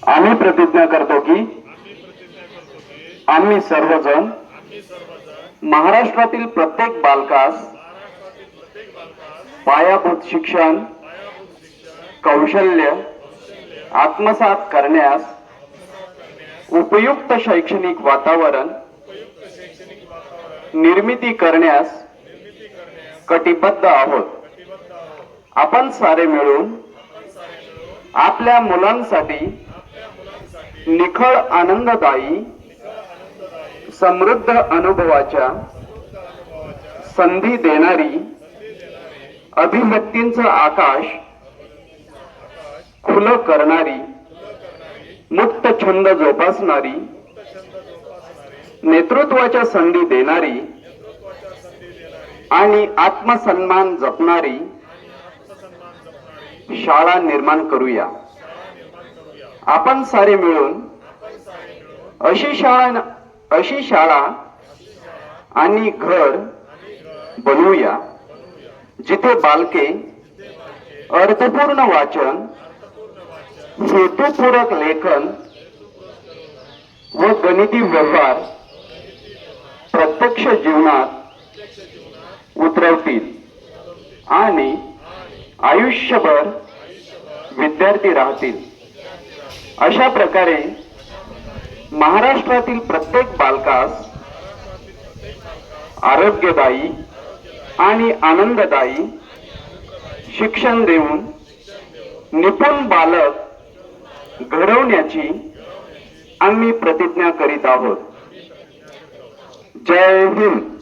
आम्ही प्रतिज्ञा करतो की आम्ही सर्वजण महाराष्ट्रातील प्रत्येक बालकास पायाभूत शिक्षण कौशल्य आत्मसात करण्यास उपयुक्त शैक्षणिक वातावरण निर्मिती करण्यास कटिबद्ध आहोत। आपण सारे मिळून आपल्या मुलांसाठी निखळ आनंददायी समृद्ध अनुभवाच्या संधी देणारी अभिव्यक्तींचं आकाश खुलं करणारी मुक्त छंद जोपासणारी नेतृत्वाच्या संधी देणारी आणि आत्मसन्मान जपणारी शाळा निर्माण करूया। आपण सारे मिळून अशी शाळा आणि घर बनवूया जिथे बालके अर्थपूर्ण वाचन हेतुपूरक लेखन व गणिती व्यवहार प्रत्यक्ष जीवनात उतरवतील आणि आयुष्यभर विद्यार्थी राहतील। अशा प्रकारे महाराष्ट्रातील प्रत्येक बालकास आरोग्यदायी आणि आनंददायी शिक्षण देऊन निपुण बालक घडवण्याची आम्ही प्रतिज्ञा करीत आहोत। जय हिंद।